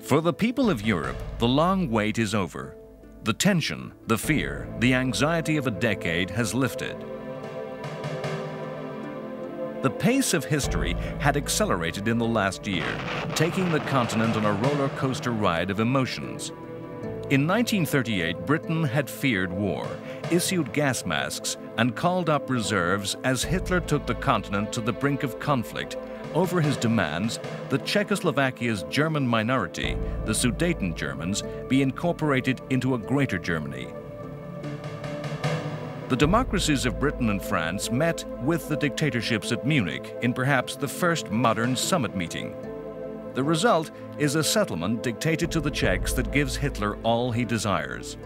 For the people of Europe, the long wait is over. The tension, the fear, the anxiety of a decade has lifted. The pace of history had accelerated in the last year, taking the continent on a roller coaster ride of emotions. In 1938, Britain had feared war, issued gas masks, and called up reserves as Hitler took the continent to the brink of conflict over his demands that Czechoslovakia's German minority, the Sudeten Germans, be incorporated into a greater Germany. The democracies of Britain and France met with the dictatorships at Munich in perhaps the first modern summit meeting. The result is a settlement dictated to the Czechs that gives Hitler all he desires.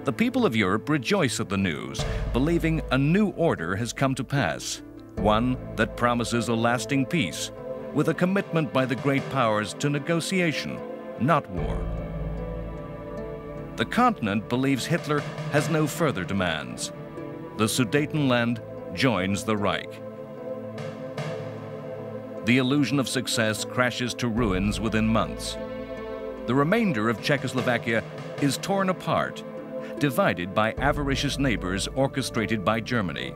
The people of Europe rejoice at the news, believing a new order has come to pass, one that promises a lasting peace, with a commitment by the great powers to negotiation, not war. The continent believes Hitler has no further demands. The Sudetenland joins the Reich. The illusion of success crashes to ruins within months. The remainder of Czechoslovakia is torn apart, divided by avaricious neighbors orchestrated by Germany.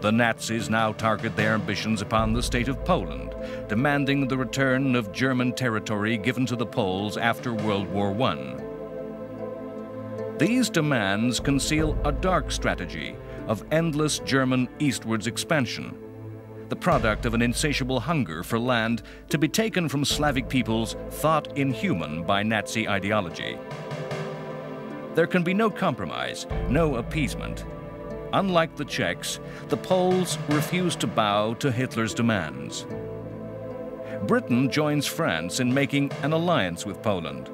The Nazis now target their ambitions upon the state of Poland, demanding the return of German territory given to the Poles after World War I. These demands conceal a dark strategy of endless German eastwards expansion, the product of an insatiable hunger for land to be taken from Slavic peoples thought inhuman by Nazi ideology. There can be no compromise, no appeasement. Unlike the Czechs, the Poles refuse to bow to Hitler's demands. Britain joins France in making an alliance with Poland.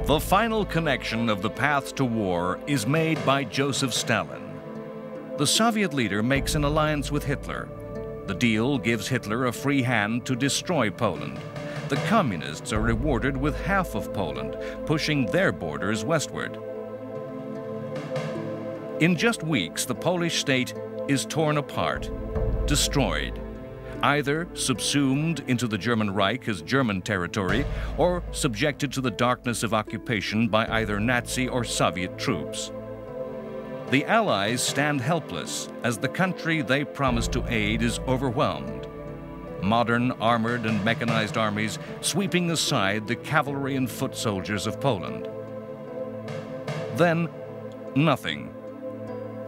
The final connection of the path to war is made by Joseph Stalin. The Soviet leader makes an alliance with Hitler. The deal gives Hitler a free hand to destroy Poland. The communists are rewarded with half of Poland, pushing their borders westward. In just weeks, the Polish state is torn apart, destroyed, either subsumed into the German Reich as German territory or subjected to the darkness of occupation by either Nazi or Soviet troops. The Allies stand helpless as the country they promised to aid is overwhelmed. Modern armored and mechanized armies sweeping aside the cavalry and foot soldiers of Poland. Then, nothing.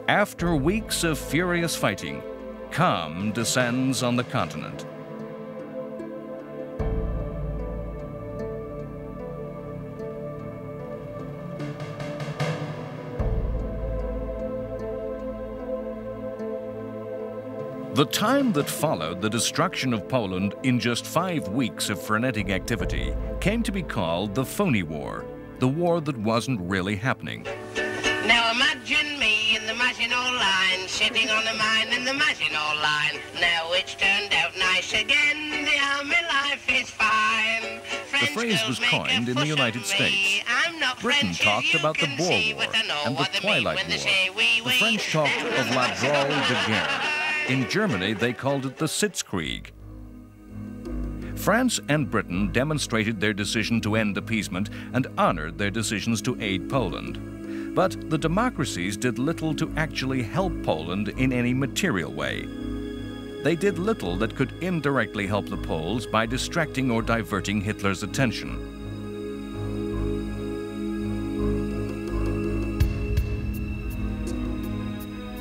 After weeks of furious fighting, calm descends on the continent. The time that followed the destruction of Poland in just 5 weeks of frenetic activity came to be called the Phony War, the war that wasn't really happening. Now imagine me in the Maginot Line, sitting on the mine in the Maginot Line. Now it's turned out nice again, the army life is fine. The phrase was coined in the United States. Britain talked about the Boer War and the Twilight War. The French talked of La Drôle de Guerre. In Germany, they called it the Sitzkrieg. France and Britain demonstrated their decision to end appeasement and honored their decisions to aid Poland. But the democracies did little to actually help Poland in any material way. They did little that could indirectly help the Poles by distracting or diverting Hitler's attention.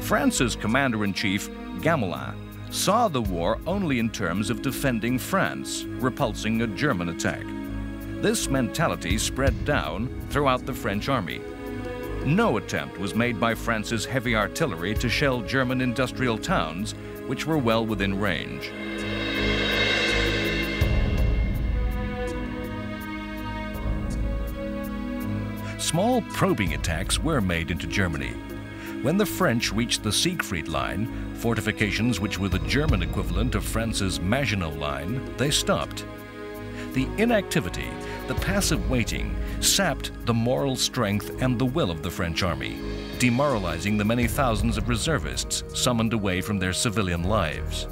France's commander-in-chief, Gamelin, saw the war only in terms of defending France, repulsing a German attack. This mentality spread down throughout the French army. No attempt was made by France's heavy artillery to shell German industrial towns, which were well within range. Small probing attacks were made into Germany. When the French reached the Siegfried Line, fortifications which were the German equivalent of France's Maginot Line, they stopped. The inactivity, the passive waiting, sapped the moral strength and the will of the French army, demoralizing the many thousands of reservists summoned away from their civilian lives.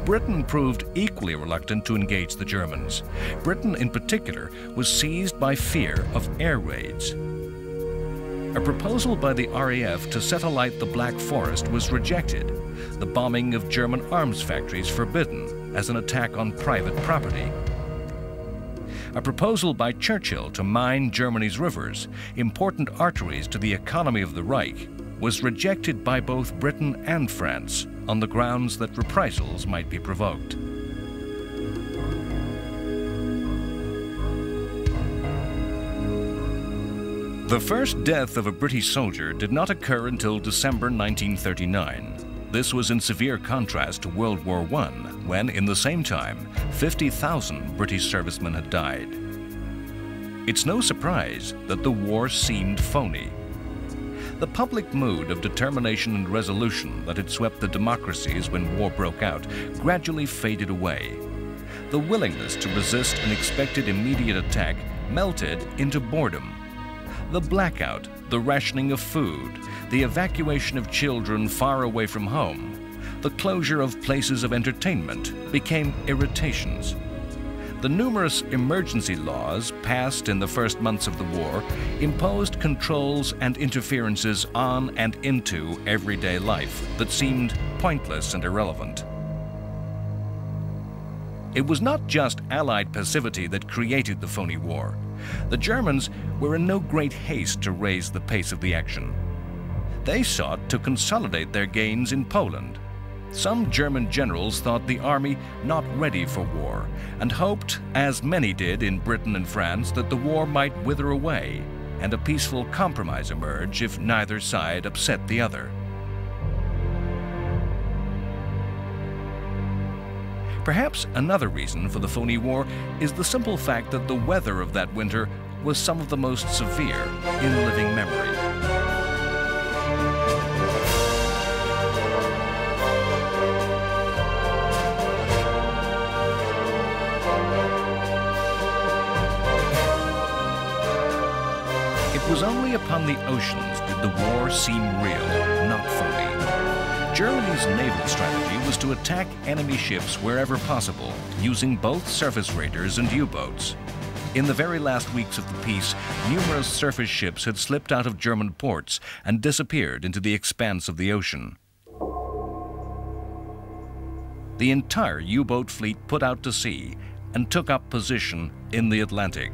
Britain proved equally reluctant to engage the Germans. Britain, in particular, was seized by fear of air raids. A proposal by the RAF to set alight the Black Forest was rejected, the bombing of German arms factories forbidden as an attack on private property. A proposal by Churchill to mine Germany's rivers, important arteries to the economy of the Reich, was rejected by both Britain and France on the grounds that reprisals might be provoked. The first death of a British soldier did not occur until December 1939. This was in severe contrast to World War I, when, in the same time, 50,000 British servicemen had died. It's no surprise that the war seemed phony. The public mood of determination and resolution that had swept the democracies when war broke out gradually faded away. The willingness to resist an expected immediate attack melted into boredom. The blackout, the rationing of food, the evacuation of children far away from home, the closure of places of entertainment became irritations. The numerous emergency laws passed in the first months of the war imposed controls and interferences on and into everyday life that seemed pointless and irrelevant. It was not just Allied passivity that created the phony war. The Germans were in no great haste to raise the pace of the action. They sought to consolidate their gains in Poland. Some German generals thought the army not ready for war and hoped, as many did in Britain and France, that the war might wither away and a peaceful compromise emerge if neither side upset the other. Perhaps another reason for the phony war is the simple fact that the weather of that winter was some of the most severe in living memory. It was only upon the oceans did the war seem real, not phony. Germany's naval strategy was to attack enemy ships wherever possible, using both surface raiders and U-boats. In the very last weeks of the peace, numerous surface ships had slipped out of German ports and disappeared into the expanse of the ocean. The entire U-boat fleet put out to sea and took up position in the Atlantic.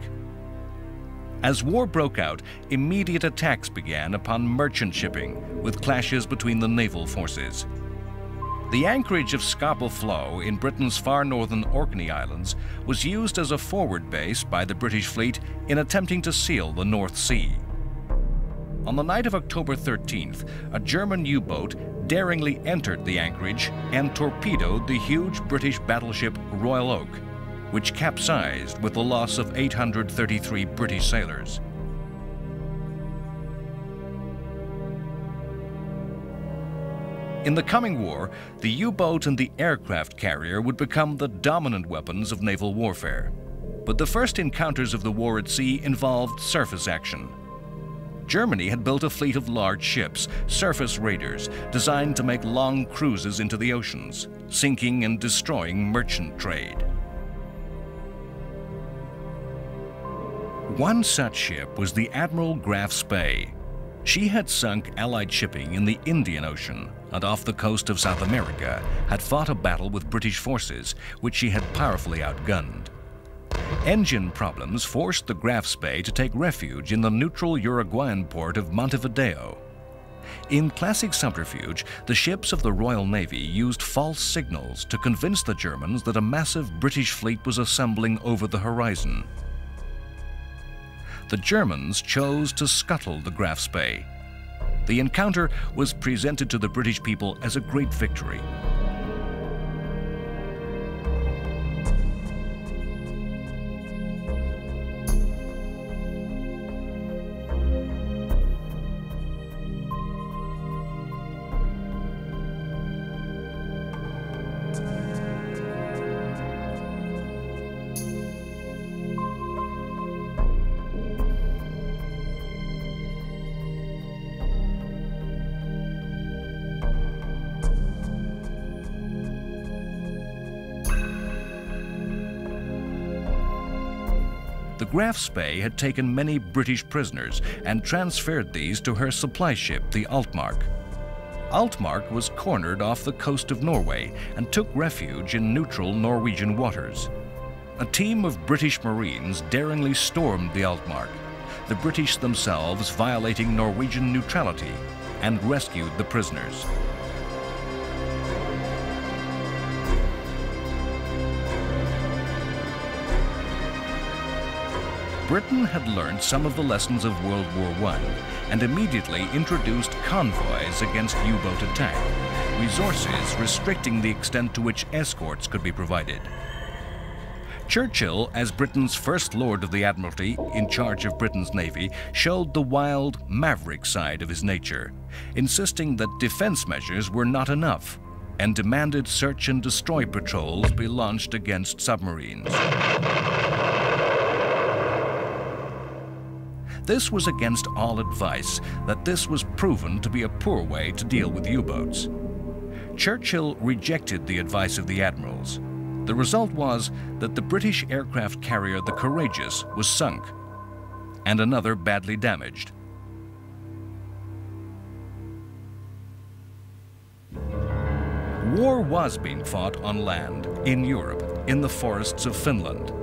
As war broke out, immediate attacks began upon merchant shipping, with clashes between the naval forces. The anchorage of Scapa Flow in Britain's far northern Orkney Islands was used as a forward base by the British fleet in attempting to seal the North Sea. On the night of October 13th, a German U-boat daringly entered the anchorage and torpedoed the huge British battleship Royal Oak, which capsized with the loss of 833 British sailors. In the coming war, the U-boat and the aircraft carrier would become the dominant weapons of naval warfare. But the first encounters of the war at sea involved surface action. Germany had built a fleet of large ships, surface raiders, designed to make long cruises into the oceans, sinking and destroying merchant trade. One such ship was the Admiral Graf Spee. She had sunk Allied shipping in the Indian Ocean and off the coast of South America had fought a battle with British forces, which she had powerfully outgunned. Engine problems forced the Graf Spee to take refuge in the neutral Uruguayan port of Montevideo. In classic subterfuge, the ships of the Royal Navy used false signals to convince the Germans that a massive British fleet was assembling over the horizon. The Germans chose to scuttle the Graf Spee. The encounter was presented to the British people as a great victory. The Graf Spee had taken many British prisoners and transferred these to her supply ship, the Altmark. Altmark was cornered off the coast of Norway and took refuge in neutral Norwegian waters. A team of British Marines daringly stormed the Altmark, the British themselves violating Norwegian neutrality, and rescued the prisoners. Britain had learned some of the lessons of World War I and immediately introduced convoys against U-boat attack, resources restricting the extent to which escorts could be provided. Churchill, as Britain's First Lord of the Admiralty in charge of Britain's Navy, showed the wild, maverick side of his nature, insisting that defense measures were not enough and demanded search and destroy patrols be launched against submarines. This was against all advice that this was proven to be a poor way to deal with U-boats. Churchill rejected the advice of the admirals. The result was that the British aircraft carrier the Courageous was sunk, and another badly damaged. War was being fought on land, in Europe, in the forests of Finland.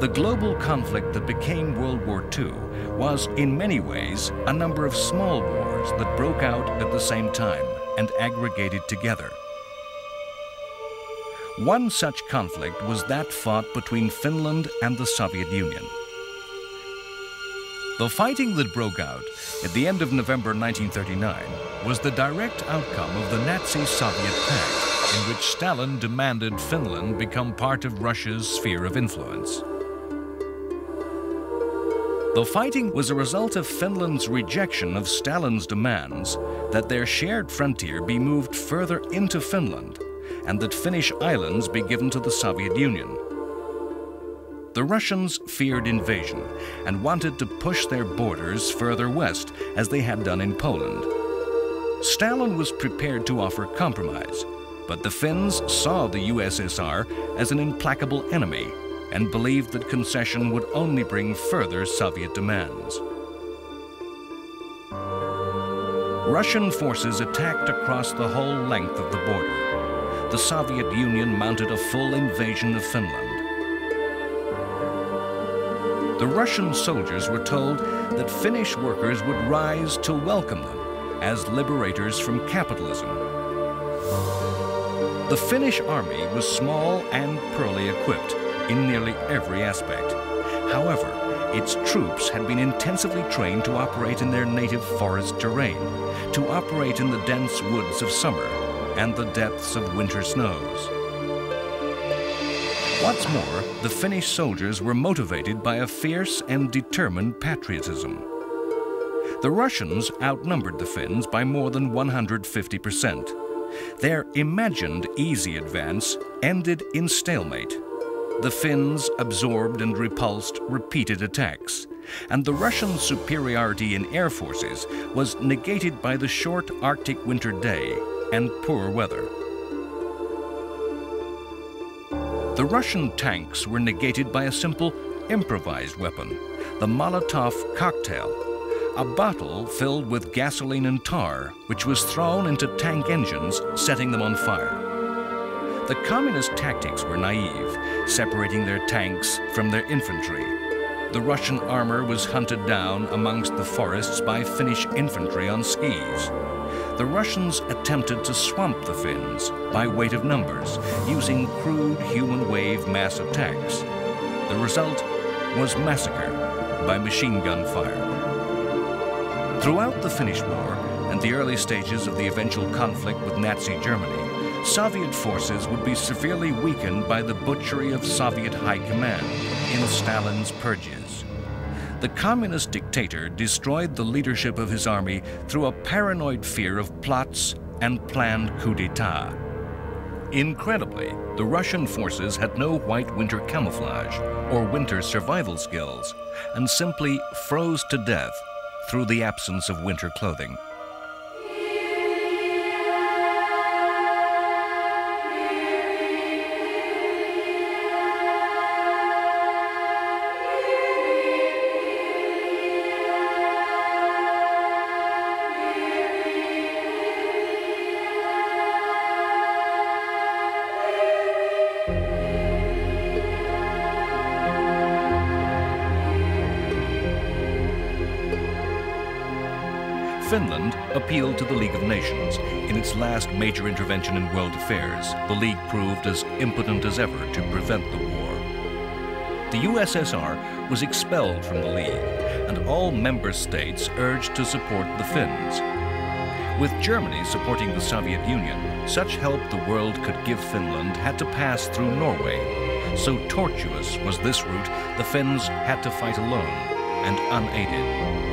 The global conflict that became World War II was, in many ways, a number of small wars that broke out at the same time and aggregated together. One such conflict was that fought between Finland and the Soviet Union. The fighting that broke out at the end of November 1939 was the direct outcome of the Nazi-Soviet pact, in which Stalin demanded Finland become part of Russia's sphere of influence. The fighting was a result of Finland's rejection of Stalin's demands that their shared frontier be moved further into Finland and that Finnish islands be given to the Soviet Union. The Russians feared invasion and wanted to push their borders further west, as they had done in Poland. Stalin was prepared to offer compromise, but the Finns saw the USSR as an implacable enemy and believed that concession would only bring further Soviet demands. Russian forces attacked across the whole length of the border. The Soviet Union mounted a full invasion of Finland. The Russian soldiers were told that Finnish workers would rise to welcome them as liberators from capitalism. The Finnish army was small and poorly equipped in nearly every aspect. However, its troops had been intensively trained to operate in their native forest terrain, to operate in the dense woods of summer and the depths of winter snows. What's more, the Finnish soldiers were motivated by a fierce and determined patriotism. The Russians outnumbered the Finns by more than 150%. Their imagined easy advance ended in stalemate. The Finns absorbed and repulsed repeated attacks, and the Russian superiority in air forces was negated by the short Arctic winter day and poor weather. The Russian tanks were negated by a simple improvised weapon, the Molotov cocktail, a bottle filled with gasoline and tar, which was thrown into tank engines, setting them on fire. The communist tactics were naive, separating their tanks from their infantry. The Russian armor was hunted down amongst the forests by Finnish infantry on skis. The Russians attempted to swamp the Finns by weight of numbers, using crude human wave mass attacks. The result was massacre by machine gun fire. Throughout the Finnish War and the early stages of the eventual conflict with Nazi Germany, Soviet forces would be severely weakened by the butchery of Soviet high command in Stalin's purges. The communist dictator destroyed the leadership of his army through a paranoid fear of plots and planned coup d'etat. Incredibly, the Russian forces had no white winter camouflage or winter survival skills and simply froze to death through the absence of winter clothing. Finland appealed to the League of Nations. In its last major intervention in world affairs, the League proved as impotent as ever to prevent the war. The USSR was expelled from the League, and all member states urged to support the Finns. With Germany supporting the Soviet Union, such help the world could give Finland had to pass through Norway. So tortuous was this route, the Finns had to fight alone and unaided.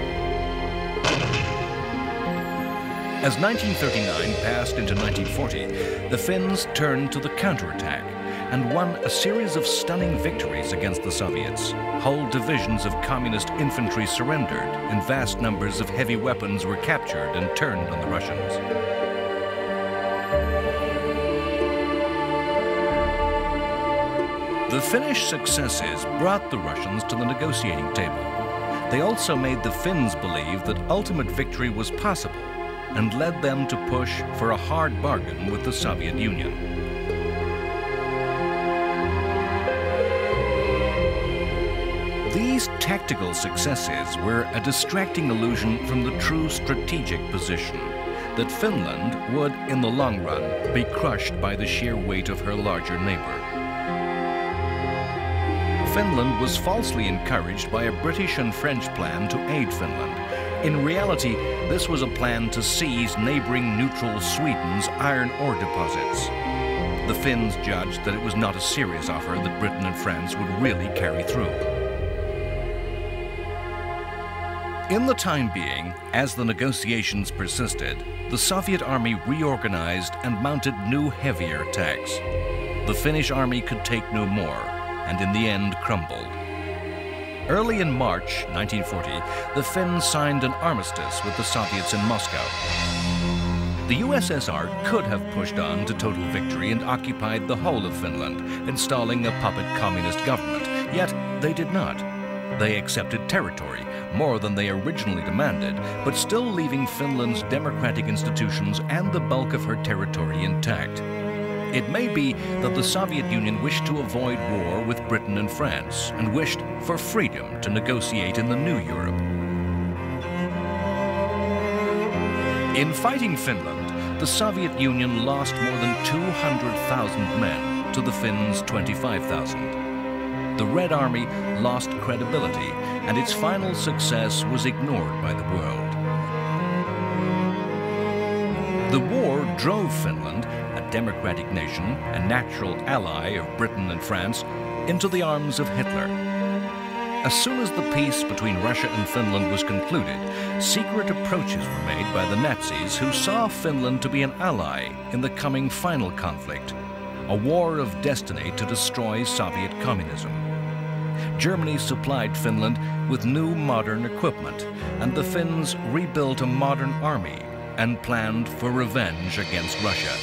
As 1939 passed into 1940, the Finns turned to the counterattack and won a series of stunning victories against the Soviets. Whole divisions of communist infantry surrendered, and vast numbers of heavy weapons were captured and turned on the Russians. The Finnish successes brought the Russians to the negotiating table. They also made the Finns believe that ultimate victory was possible, and led them to push for a hard bargain with the Soviet Union. These tactical successes were a distracting illusion from the true strategic position, that Finland would, in the long run, be crushed by the sheer weight of her larger neighbor. Finland was falsely encouraged by a British and French plan to aid Finland. In reality, this was a plan to seize neighboring neutral Sweden's iron ore deposits. The Finns judged that it was not a serious offer that Britain and France would really carry through. In the time being, as the negotiations persisted, the Soviet army reorganized and mounted new, heavier attacks. The Finnish army could take no more, and in the end crumbled. Early in March 1940, the Finns signed an armistice with the Soviets in Moscow. The USSR could have pushed on to total victory and occupied the whole of Finland, installing a puppet communist government. Yet they did not. They accepted territory, more than they originally demanded, but still leaving Finland's democratic institutions and the bulk of her territory intact. It may be that the Soviet Union wished to avoid war with Britain and France, and wished for freedom to negotiate in the new Europe. In fighting Finland, the Soviet Union lost more than 200,000 men to the Finns' 25,000. The Red Army lost credibility, and its final success was ignored by the world. The war drove Finland, a democratic nation, a natural ally of Britain and France, into the arms of Hitler. As soon as the peace between Russia and Finland was concluded, secret approaches were made by the Nazis, who saw Finland to be an ally in the coming final conflict, a war of destiny to destroy Soviet communism. Germany supplied Finland with new modern equipment, and the Finns rebuilt a modern army and planned for revenge against Russia.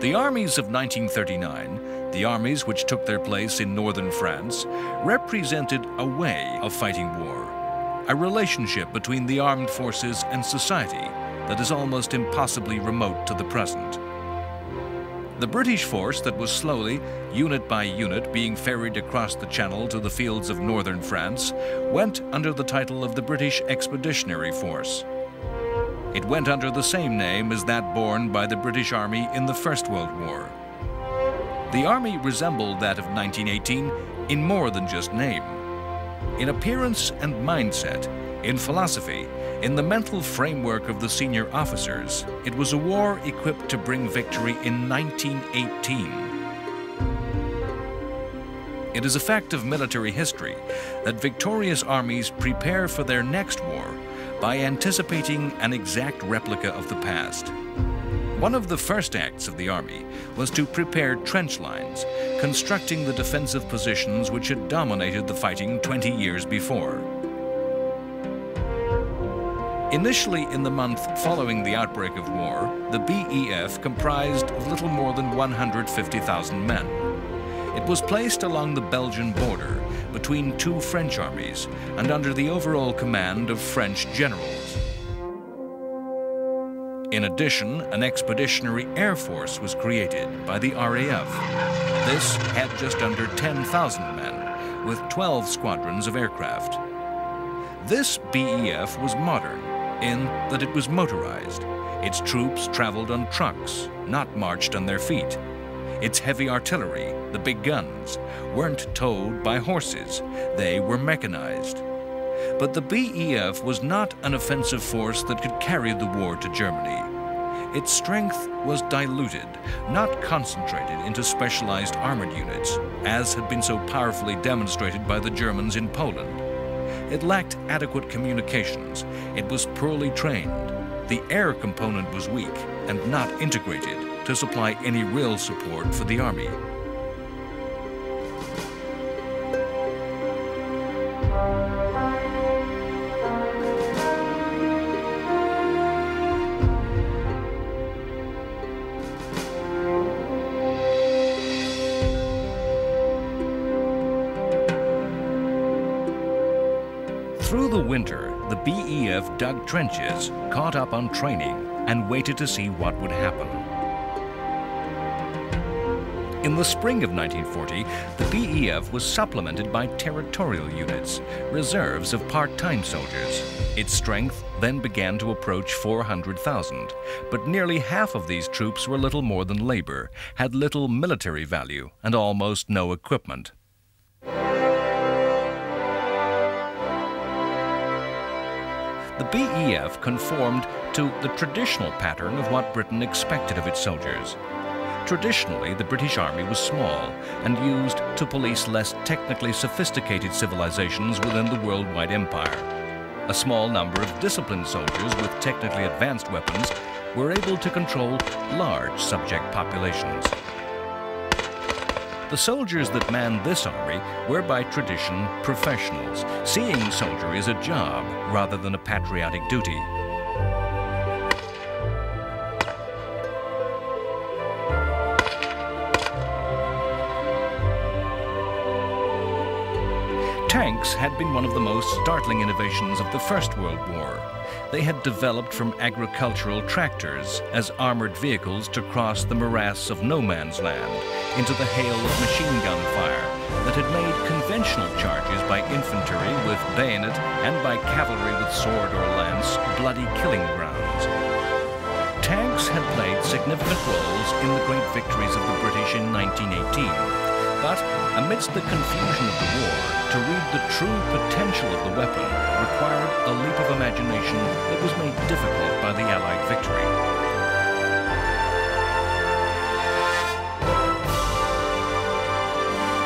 The armies of 1939, the armies which took their place in northern France, represented a way of fighting war, a relationship between the armed forces and society that is almost impossibly remote to the present. The British force that was slowly, unit by unit, being ferried across the Channel to the fields of northern France went under the title of the British Expeditionary Force. It went under the same name as that borne by the British Army in the First World War. The army resembled that of 1918 in more than just name. In appearance and mindset, in philosophy, in the mental framework of the senior officers, it was a war equipped to bring victory in 1918. It is a fact of military history that victorious armies prepare for their next war by anticipating an exact replica of the past. One of the first acts of the army was to prepare trench lines, constructing the defensive positions which had dominated the fighting 20 years before. Initially, in the month following the outbreak of war, the BEF comprised of little more than 150,000 men. It was placed along the Belgian border between two French armies and under the overall command of French generals. In addition, an expeditionary air force was created by the RAF. This had just under 10,000 men, with 12 squadrons of aircraft. This BEF was modern in that it was motorized. Its troops traveled on trucks, not marched on their feet. Its heavy artillery, the big guns, weren't towed by horses. They were mechanized. But the BEF was not an offensive force that could carry the war to Germany. Its strength was diluted, not concentrated into specialized armored units, as had been so powerfully demonstrated by the Germans in Poland. It lacked adequate communications. It was poorly trained. The air component was weak and not integrated to supply any real support for the army. Through the winter, the BEF dug trenches, caught up on training, and waited to see what would happen. In the spring of 1940, the BEF was supplemented by territorial units, reserves of part-time soldiers. Its strength then began to approach 400,000, but nearly half of these troops were little more than labor, had little military value, and almost no equipment. The BEF conformed to the traditional pattern of what Britain expected of its soldiers. Traditionally, the British Army was small and used to police less technically sophisticated civilizations within the worldwide empire. A small number of disciplined soldiers with technically advanced weapons were able to control large subject populations. The soldiers that manned this army were by tradition professionals, seeing soldiery as a job rather than a patriotic duty. Tanks had been one of the most startling innovations of the First World War. They had developed from agricultural tractors as armored vehicles to cross the morass of no man's land into the hail of machine gun fire that had made conventional charges by infantry with bayonet and by cavalry with sword or lance bloody killing grounds. Tanks had played significant roles in the great victories of the British in 1918, but amidst the confusion of the war, to read the true potential of the weapon required a leap of imagination that was made difficult by the Allied victory.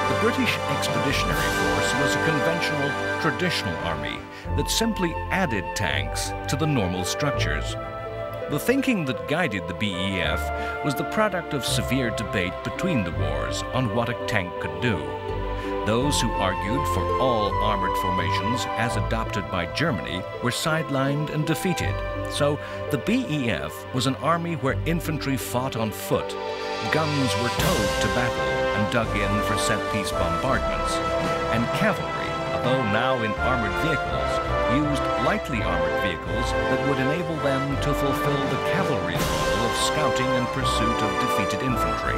The British Expeditionary Force was a conventional, traditional army that simply added tanks to the normal structures. The thinking that guided the BEF was the product of severe debate between the wars on what a tank could do. Those who argued for all armored formations as adopted by Germany were sidelined and defeated. So the BEF was an army where infantry fought on foot, guns were towed to battle and dug in for set-piece bombardments, and cavalry, although now in armored vehicles, used lightly armored vehicles that would enable them to fulfill the cavalry's role of scouting and pursuit of defeated infantry.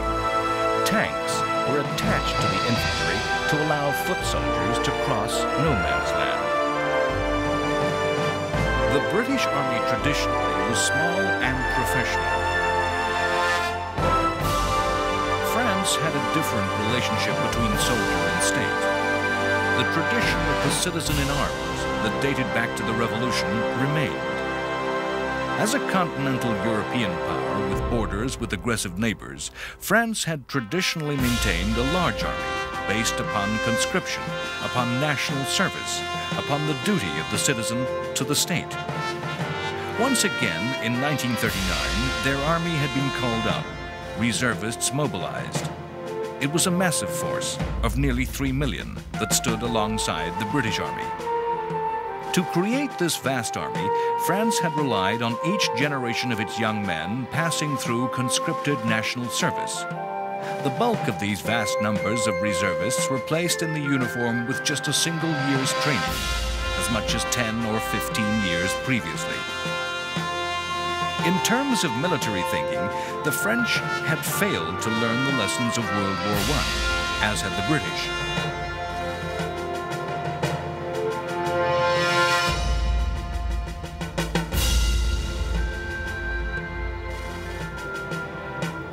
Tanks were attached to the infantry to allow foot soldiers to cross no man's land. The British Army traditionally was small and professional. France had a different relationship between soldier and state. The tradition of the citizen in arms that dated back to the Revolution remained. As a continental European power with borders with aggressive neighbors, France had traditionally maintained a large army based upon conscription, upon national service, upon the duty of the citizen to the state. Once again, in 1939, their army had been called up, reservists mobilized. It was a massive force of nearly 3 million that stood alongside the British Army. To create this vast army, France had relied on each generation of its young men passing through conscripted national service. The bulk of these vast numbers of reservists were placed in the uniform with just a single year's training, as much as 10 or 15 years previously. In terms of military thinking, the French had failed to learn the lessons of World War I, as had the British.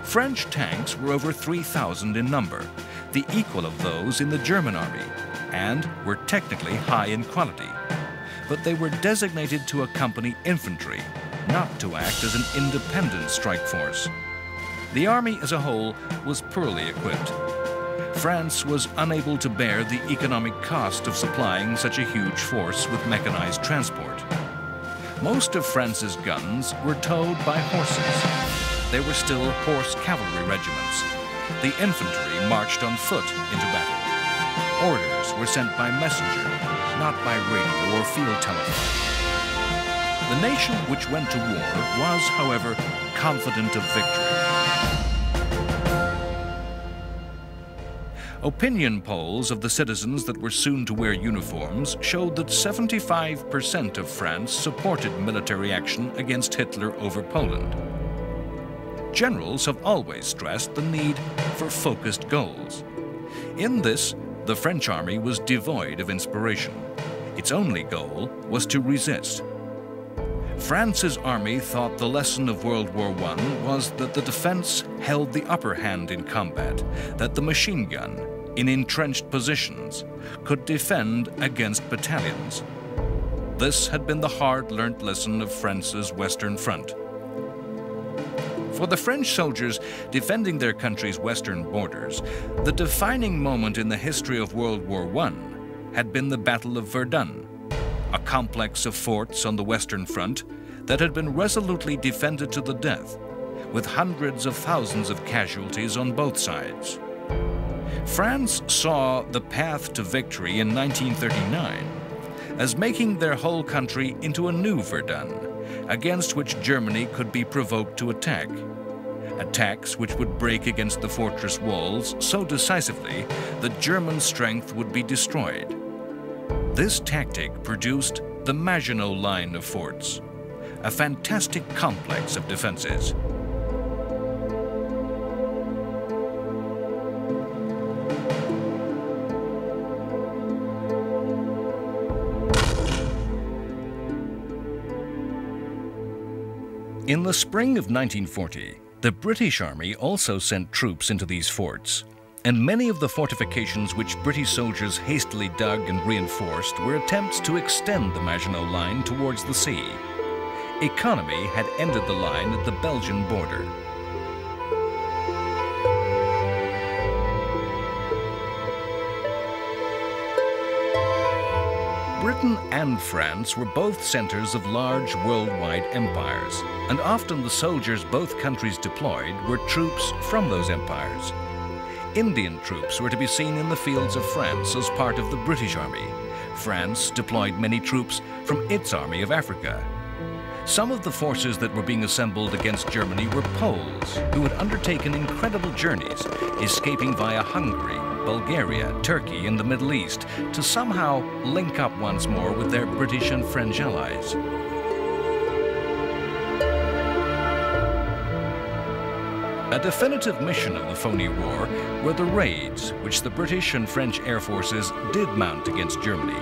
French tanks were over 3,000 in number, the equal of those in the German army, and were technically high in quality. But they were designated to accompany infantry, not to act as an independent strike force. The army as a whole was poorly equipped. France was unable to bear the economic cost of supplying such a huge force with mechanized transport. Most of France's guns were towed by horses. They were still horse cavalry regiments. The infantry marched on foot into battle. Orders were sent by messenger, not by radio or field telephone. The nation which went to war was, however, confident of victory. Opinion polls of the citizens that were soon to wear uniforms showed that 75% of France supported military action against Hitler over Poland. Generals have always stressed the need for focused goals. In this, the French army was devoid of inspiration. Its only goal was to resist. France's army thought the lesson of World War I was that the defense held the upper hand in combat, that the machine gun, in entrenched positions, could defend against battalions. This had been the hard-learnt lesson of France's Western Front. For the French soldiers defending their country's western borders, the defining moment in the history of World War I had been the Battle of Verdun, a complex of forts on the Western Front that had been resolutely defended to the death, with hundreds of thousands of casualties on both sides. France saw the path to victory in 1939 as making their whole country into a new Verdun, against which Germany could be provoked to attack. Attacks which would break against the fortress walls so decisively that German strength would be destroyed. This tactic produced the Maginot Line of forts, a fantastic complex of defenses. In the spring of 1940, the British Army also sent troops into these forts, and many of the fortifications which British soldiers hastily dug and reinforced were attempts to extend the Maginot Line towards the sea. Economy had ended the line at the Belgian border. Britain and France were both centers of large worldwide empires, and often the soldiers both countries deployed were troops from those empires. Indian troops were to be seen in the fields of France as part of the British Army. France deployed many troops from its Army of Africa. Some of the forces that were being assembled against Germany were Poles who had undertaken incredible journeys, escaping via Hungary, Bulgaria, Turkey, and the Middle East to somehow link up once more with their British and French allies. A definitive mission of the Phony War were the raids which the British and French air forces did mount against Germany.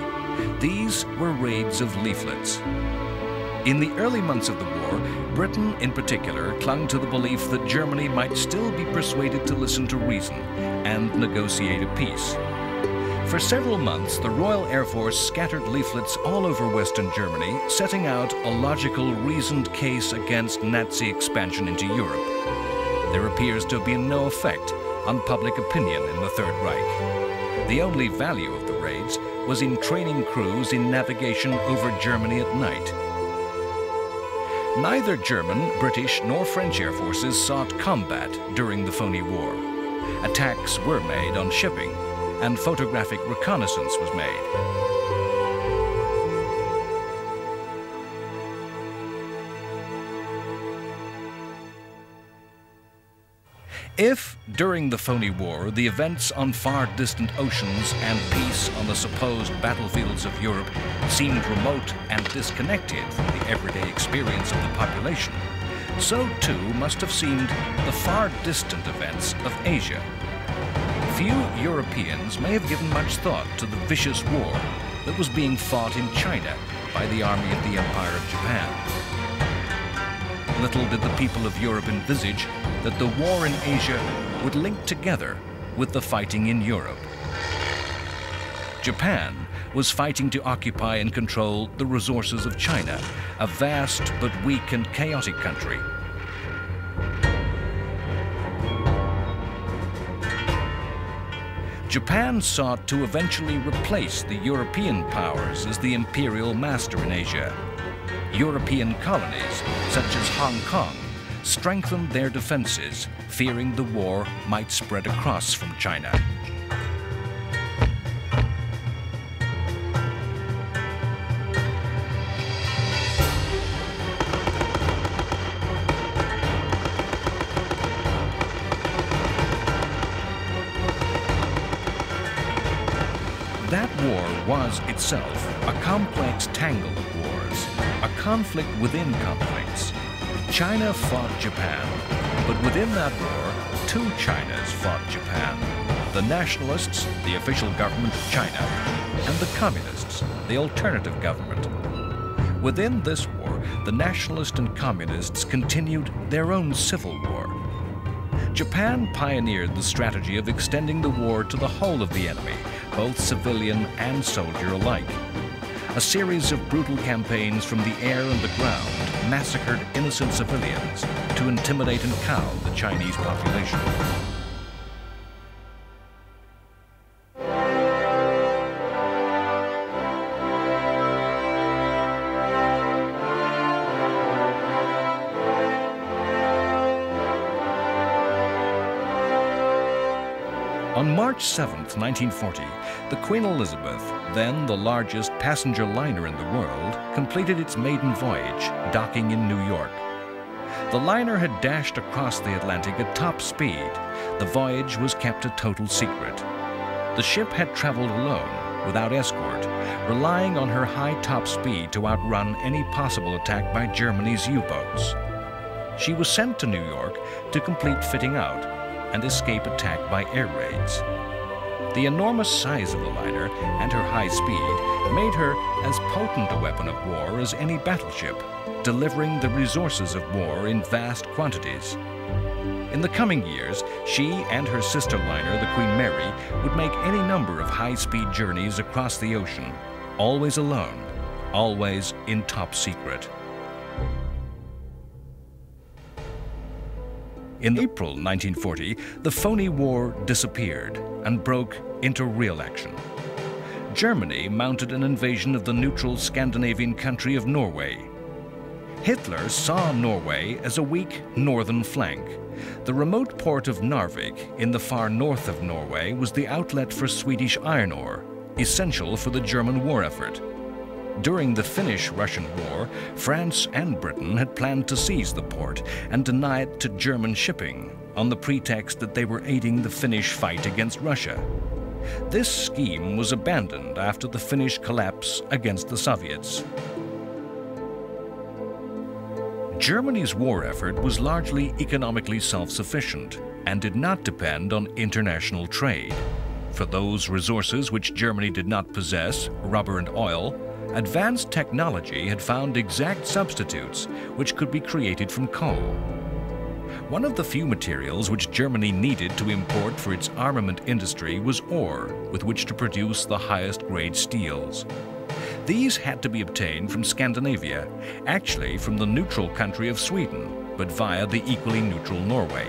These were raids of leaflets. In the early months of the war, Britain in particular clung to the belief that Germany might still be persuaded to listen to reason and negotiate a peace. For several months, the Royal Air Force scattered leaflets all over Western Germany, setting out a logical, reasoned case against Nazi expansion into Europe. There appears to have been no effect on public opinion in the Third Reich. The only value of the raids was in training crews in navigation over Germany at night. Neither German, British, nor French air forces sought combat during the Phony War. Attacks were made on shipping, and photographic reconnaissance was made. If, during the Phony War, the events on far distant oceans and peace on the supposed battlefields of Europe seemed remote and disconnected from the everyday experience of the population, so too must have seemed the far distant events of Asia. Few Europeans may have given much thought to the vicious war that was being fought in China by the army of the Empire of Japan. Little did the people of Europe envisage that the war in Asia would link together with the fighting in Europe. Japan was fighting to occupy and control the resources of China, a vast but weak and chaotic country. Japan sought to eventually replace the European powers as the imperial master in Asia. European colonies, such as Hong Kong, strengthened their defenses, fearing the war might spread across from China. That war was itself a complex tangle of wars, a conflict within conflicts. China fought Japan, but within that war, two Chinas fought Japan. The nationalists, the official government of China, and the communists, the alternative government. Within this war, the nationalists and communists continued their own civil war. Japan pioneered the strategy of extending the war to the whole of the enemy, both civilian and soldier alike. A series of brutal campaigns from the air and the ground massacred innocent civilians to intimidate and cow the Chinese population. On March 7, 1940, the Queen Elizabeth, then the largest passenger liner in the world, completed its maiden voyage, docking in New York. The liner had dashed across the Atlantic at top speed. The voyage was kept a total secret. The ship had traveled alone, without escort, relying on her high top speed to outrun any possible attack by Germany's U-boats. She was sent to New York to complete fitting out and escape attack by air raids. The enormous size of the liner and her high speed made her as potent a weapon of war as any battleship, delivering the resources of war in vast quantities. In the coming years, she and her sister liner, the Queen Mary, would make any number of high-speed journeys across the ocean, always alone, always in top secret. In April 1940, the phony war disappeared and broke into real action. Germany mounted an invasion of the neutral Scandinavian country of Norway. Hitler saw Norway as a weak northern flank. The remote port of Narvik in the far north of Norway was the outlet for Swedish iron ore, essential for the German war effort. During the Finnish-Russian War, France and Britain had planned to seize the port and deny it to German shipping on the pretext that they were aiding the Finnish fight against Russia. This scheme was abandoned after the Finnish collapse against the Soviets. Germany's war effort was largely economically self-sufficient and did not depend on international trade. For those resources which Germany did not possess, rubber and oil, advanced technology had found exact substitutes which could be created from coal. One of the few materials which Germany needed to import for its armament industry was ore, with which to produce the highest grade steels. These had to be obtained from Scandinavia, actually from the neutral country of Sweden, but via the equally neutral Norway.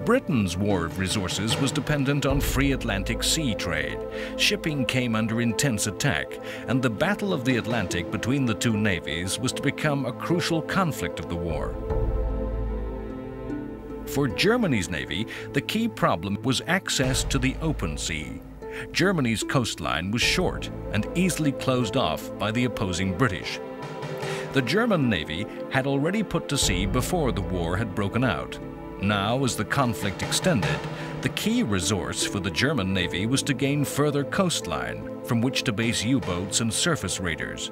Britain's war of resources was dependent on free Atlantic sea trade. Shipping came under intense attack, and the Battle of the Atlantic between the two navies was to become a crucial conflict of the war. For Germany's navy, the key problem was access to the open sea. Germany's coastline was short and easily closed off by the opposing British. The German navy had already put to sea before the war had broken out. Now, as the conflict extended, The key resource for the German Navy was to gain further coastline from which to base U-boats and surface raiders.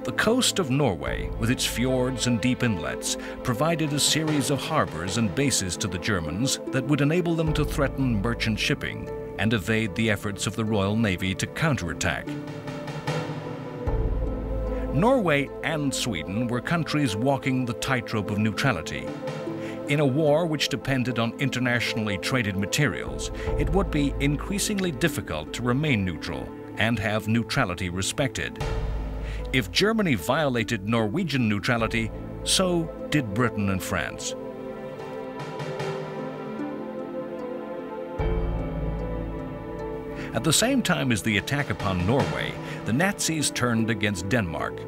The coast of Norway, with its fjords and deep inlets, provided a series of harbors and bases to the Germans that would enable them to threaten merchant shipping and evade the efforts of the Royal Navy to counterattack. Norway and Sweden were countries walking the tightrope of neutrality. In a war which depended on internationally traded materials, it would be increasingly difficult to remain neutral and have neutrality respected. If Germany violated Norwegian neutrality, so did Britain and France. At the same time as the attack upon Norway, the Nazis turned against Denmark.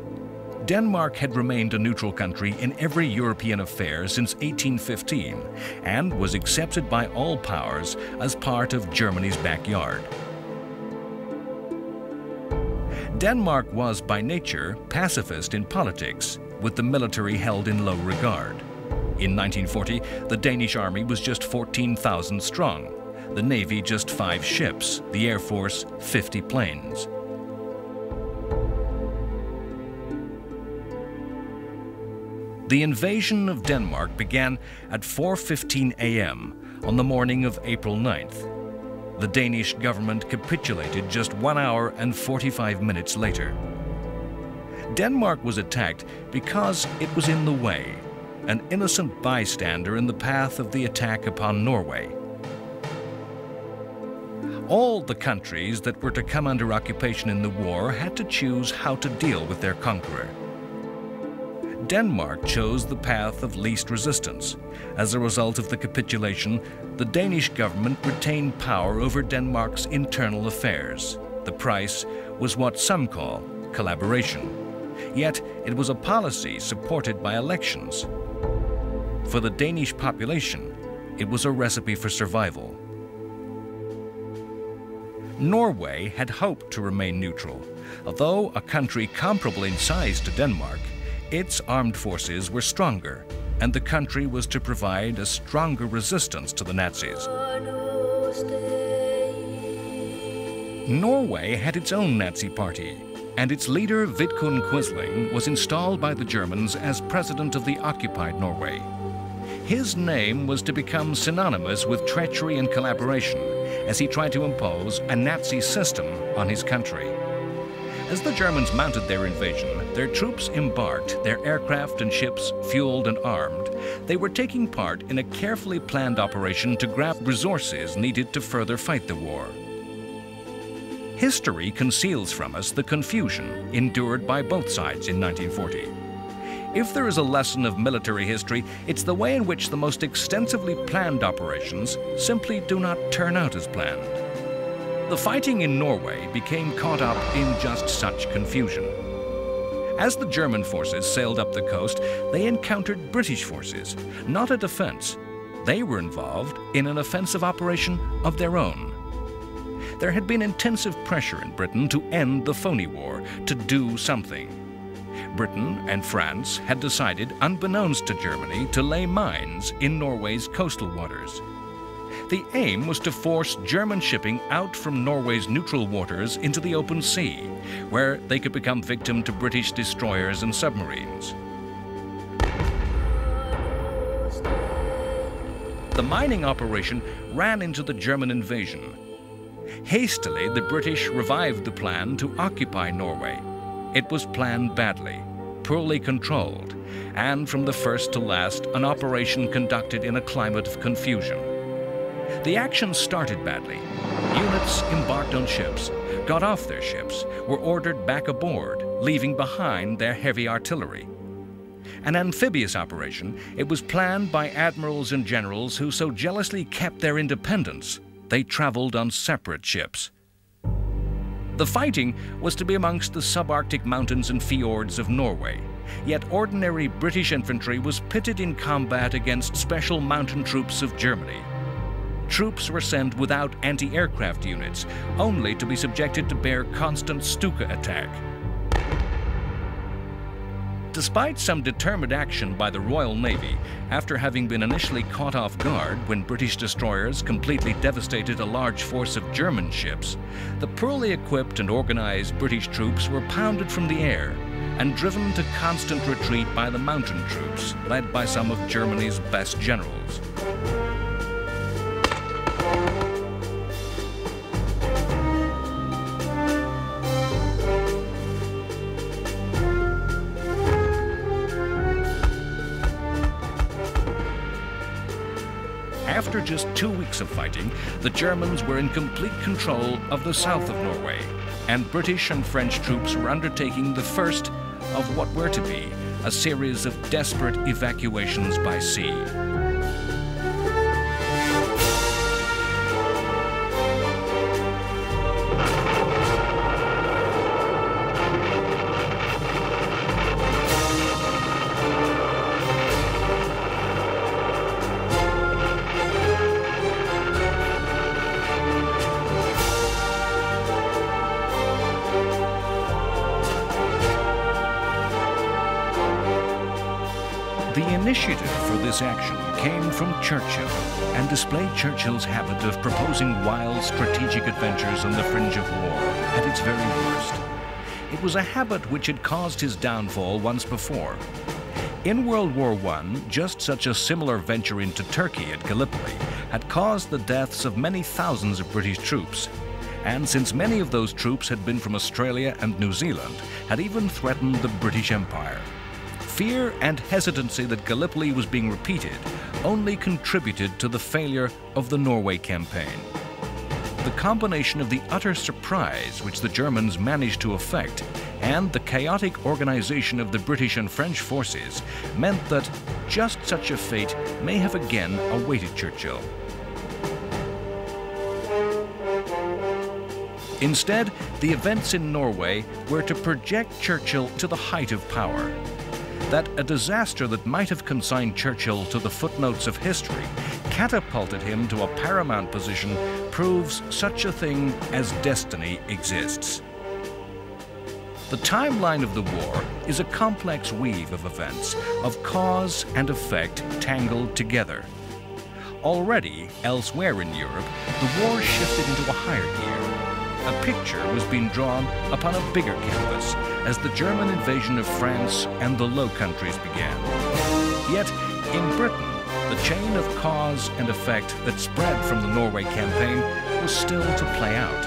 Denmark had remained a neutral country in every European affair since 1815 and was accepted by all powers as part of Germany's backyard. Denmark was by nature pacifist in politics, with the military held in low regard. In 1940, the Danish army was just 14,000 strong, the Navy just 5 ships, the Air Force 50 planes. The invasion of Denmark began at 4:15 a.m. on the morning of April 9th. The Danish government capitulated just 1 hour and 45 minutes later. Denmark was attacked because it was in the way, an innocent bystander in the path of the attack upon Norway. All the countries that were to come under occupation in the war had to choose how to deal with their conqueror. Denmark chose the path of least resistance. As a result of the capitulation, the Danish government retained power over Denmark's internal affairs. The price was what some call collaboration. Yet it was a policy supported by elections. For the Danish population, it was a recipe for survival. Norway had hoped to remain neutral. Although a country comparable in size to Denmark, its armed forces were stronger, and the country was to provide a stronger resistance to the Nazis. Norway had its own Nazi party, and its leader Vidkun Quisling was installed by the Germans as president of the occupied Norway. His name was to become synonymous with treachery and collaboration as he tried to impose a Nazi system on his country. As the Germans mounted their invasion, their troops embarked, their aircraft and ships fueled and armed. They were taking part in a carefully planned operation to grab resources needed to further fight the war. History conceals from us the confusion endured by both sides in 1940. If there is a lesson of military history, it's the way in which the most extensively planned operations simply do not turn out as planned. The fighting in Norway became caught up in just such confusion. As the German forces sailed up the coast, they encountered British forces, not a defense. They were involved in an offensive operation of their own. There had been intensive pressure in Britain to end the phony war, to do something. Britain and France had decided, unbeknownst to Germany, to lay mines in Norway's coastal waters. The aim was to force German shipping out from Norway's neutral waters into the open sea, where they could become victim to British destroyers and submarines. The mining operation ran into the German invasion. Hastily, the British revived the plan to occupy Norway. It was planned badly, poorly controlled, and from the first to last, an operation conducted in a climate of confusion. The action started badly. Units embarked on ships, got off their ships, were ordered back aboard, leaving behind their heavy artillery. An amphibious operation, it was planned by admirals and generals who so jealously kept their independence, they traveled on separate ships. The fighting was to be amongst the subarctic mountains and fjords of Norway, yet ordinary British infantry was pitted in combat against special mountain troops of Germany. Troops were sent without anti-aircraft units, only to be subjected to bear constant Stuka attack. Despite some determined action by the Royal Navy, after having been initially caught off guard when British destroyers completely devastated a large force of German ships, the poorly equipped and organized British troops were pounded from the air and driven to constant retreat by the mountain troops, led by some of Germany's best generals. After just 2 weeks of fighting, the Germans were in complete control of the south of Norway, and British and French troops were undertaking the first of what were to be a series of desperate evacuations by sea. The initiative for this action came from Churchill and displayed Churchill's habit of proposing wild strategic adventures on the fringe of war at its very worst. It was a habit which had caused his downfall once before. In World War I, just such a similar venture into Turkey at Gallipoli had caused the deaths of many thousands of British troops. And since many of those troops had been from Australia and New Zealand, had even threatened the British Empire. Fear and hesitancy that Gallipoli was being repeated only contributed to the failure of the Norway campaign. The combination of the utter surprise which the Germans managed to effect and the chaotic organization of the British and French forces meant that just such a fate may have again awaited Churchill. Instead, the events in Norway were to project Churchill to the height of power. That a disaster that might have consigned Churchill to the footnotes of history catapulted him to a paramount position proves such a thing as destiny exists. The timeline of the war is a complex weave of events, of cause and effect tangled together. Already, elsewhere in Europe, the war shifted into a higher gear. A picture was being drawn upon a bigger canvas as the German invasion of France and the Low Countries began. Yet, in Britain, the chain of cause and effect that spread from the Norway campaign was still to play out.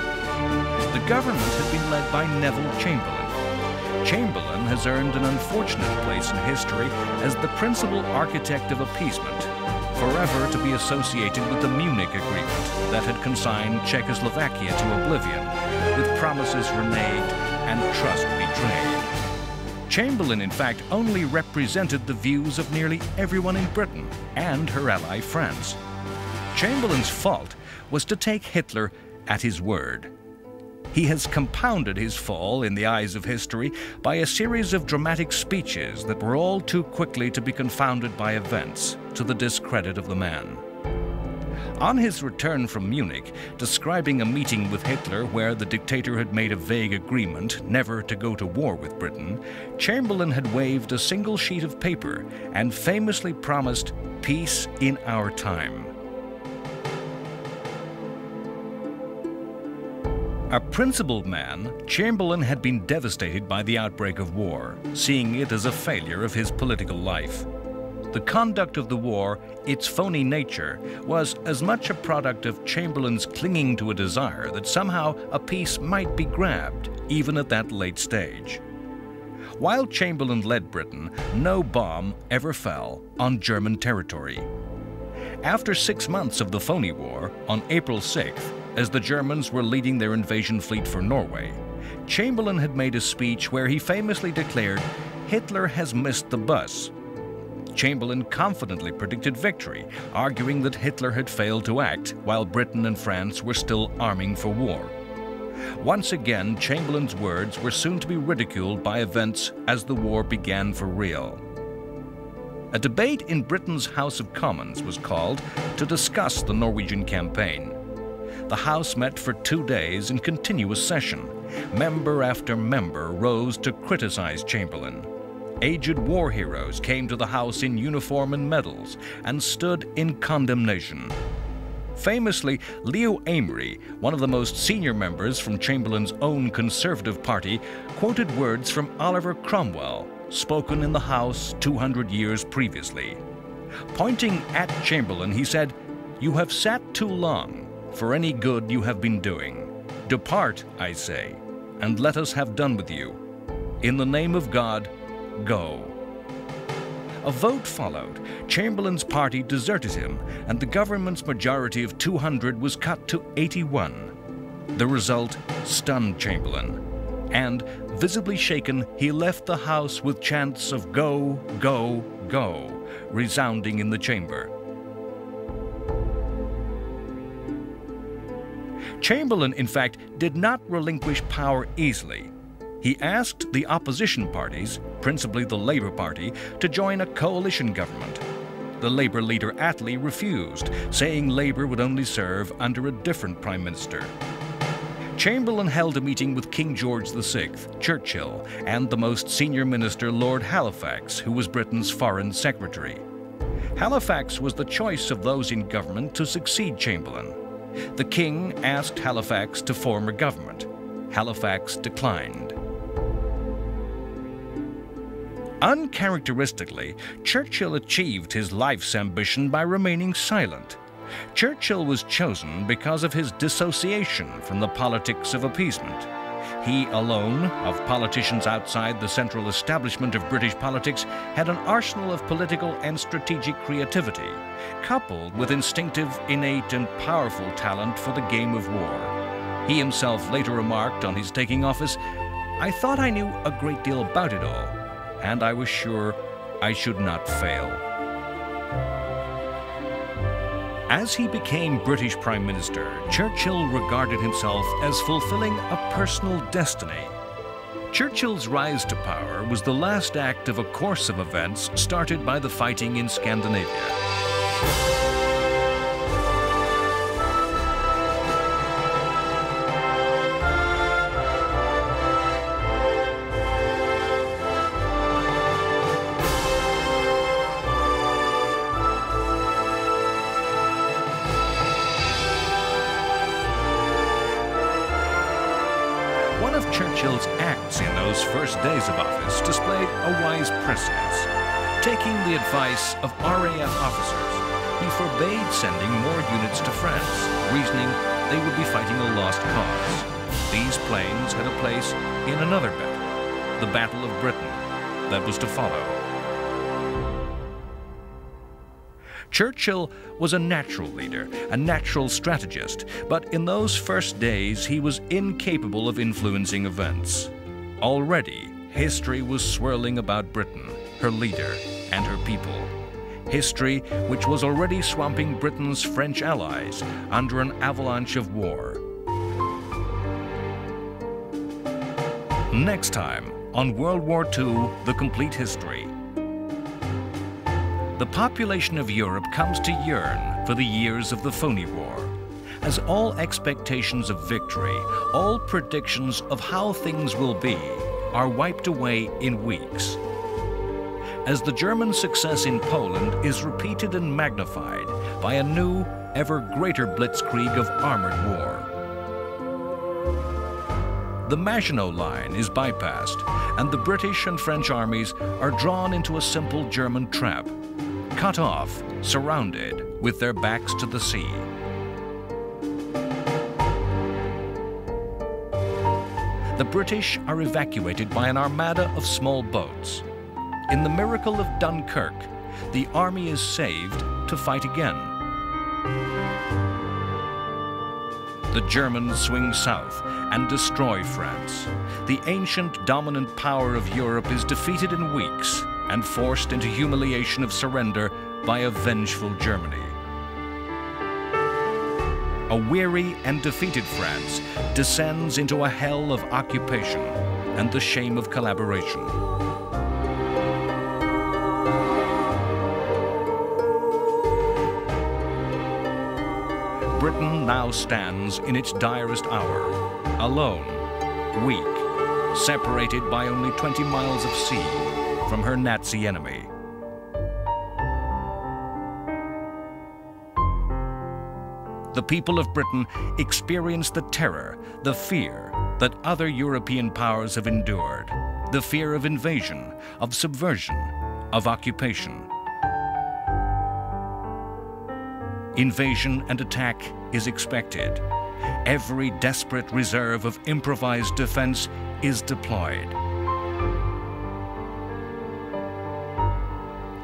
The government had been led by Neville Chamberlain. Chamberlain has earned an unfortunate place in history as the principal architect of appeasement, forever to be associated with the Munich Agreement that had consigned Czechoslovakia to oblivion, with promises reneged and trust betrayed. Chamberlain, in fact, only represented the views of nearly everyone in Britain and her ally France. Chamberlain's fault was to take Hitler at his word. He has compounded his fall in the eyes of history by a series of dramatic speeches that were all too quickly to be confounded by events, to the discredit of the man. On his return from Munich, describing a meeting with Hitler where the dictator had made a vague agreement never to go to war with Britain, Chamberlain had waved a single sheet of paper and famously promised peace in our time. A principled man, Chamberlain had been devastated by the outbreak of war, seeing it as a failure of his political life. The conduct of the war, its phony nature, was as much a product of Chamberlain's clinging to a desire that somehow a peace might be grabbed, even at that late stage. While Chamberlain led Britain, no bomb ever fell on German territory. After 6 months of the phony war, on April 6th, as the Germans were leading their invasion fleet for Norway, Chamberlain had made a speech where he famously declared, "Hitler has missed the bus." Chamberlain confidently predicted victory, arguing that Hitler had failed to act while Britain and France were still arming for war. Once again, Chamberlain's words were soon to be ridiculed by events as the war began for real. A debate in Britain's House of Commons was called to discuss the Norwegian campaign. The House met for 2 days in continuous session. Member after member rose to criticize Chamberlain. Aged war heroes came to the house in uniform and medals and stood in condemnation. Famously, Leo Amery, one of the most senior members from Chamberlain's own Conservative Party, quoted words from Oliver Cromwell, spoken in the House 200 years previously. Pointing at Chamberlain, he said, "You have sat too long for any good you have been doing. Depart, I say, and let us have done with you. In the name of God, go." A vote followed. Chamberlain's party deserted him, and the government's majority of 200 was cut to 81. The result stunned Chamberlain, and, visibly shaken, he left the house with chants of "Go, go, go," resounding in the chamber. Chamberlain, in fact, did not relinquish power easily. He asked the opposition parties, principally the Labour Party, to join a coalition government. The Labour leader Attlee refused, saying Labour would only serve under a different Prime Minister. Chamberlain held a meeting with King George VI, Churchill, and the most senior minister, Lord Halifax, who was Britain's Foreign Secretary. Halifax was the choice of those in government to succeed Chamberlain. The King asked Halifax to form a government. Halifax declined. Uncharacteristically, Churchill achieved his life's ambition by remaining silent. Churchill was chosen because of his dissociation from the politics of appeasement. He alone, of politicians outside the central establishment of British politics, had an arsenal of political and strategic creativity, coupled with instinctive, innate, and powerful talent for the game of war. He himself later remarked on his taking office, "I thought I knew a great deal about it all, and I was sure I should not fail." As he became British Prime Minister, Churchill regarded himself as fulfilling a personal destiny. Churchill's rise to power was the last act of a course of events started by the fighting in Scandinavia. One of Churchill's acts in those first days of office displayed a wise prescience. Taking the advice of RAF officers, he forbade sending more units to France, reasoning they would be fighting a lost cause. These planes had a place in another battle, the Battle of Britain, that was to follow. Churchill was a natural leader, a natural strategist, but in those first days he was incapable of influencing events. Already, history was swirling about Britain, her leader, and her people. History which was already swamping Britain's French allies under an avalanche of war. Next time, on World War II, The Complete History. The population of Europe comes to yearn for the years of the phony war, as all expectations of victory, all predictions of how things will be, are wiped away in weeks. As the German success in Poland is repeated and magnified by a new, ever greater blitzkrieg of armored war. The Maginot Line is bypassed, and the British and French armies are drawn into a simple German trap, cut off, surrounded, with their backs to the sea. The British are evacuated by an armada of small boats. In the miracle of Dunkirk, the army is saved to fight again. The Germans swing south and destroy France. The ancient dominant power of Europe is defeated in weeks and forced into humiliation of surrender by a vengeful Germany. A weary and defeated France descends into a hell of occupation and the shame of collaboration. Britain now stands in its direst hour, alone, weak, separated by only 20 miles of sea from her Nazi enemy. The people of Britain experienced the terror, the fear that other European powers have endured, the fear of invasion, of subversion, of occupation. Invasion and attack is expected. Every desperate reserve of improvised defense is deployed.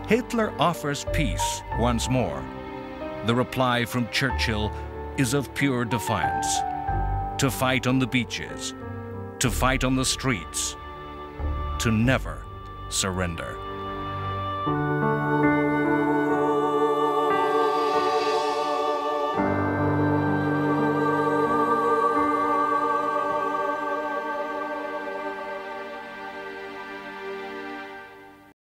Hitler offers peace once more. The reply from Churchill is of pure defiance. To fight on the beaches, to fight on the streets, to never surrender.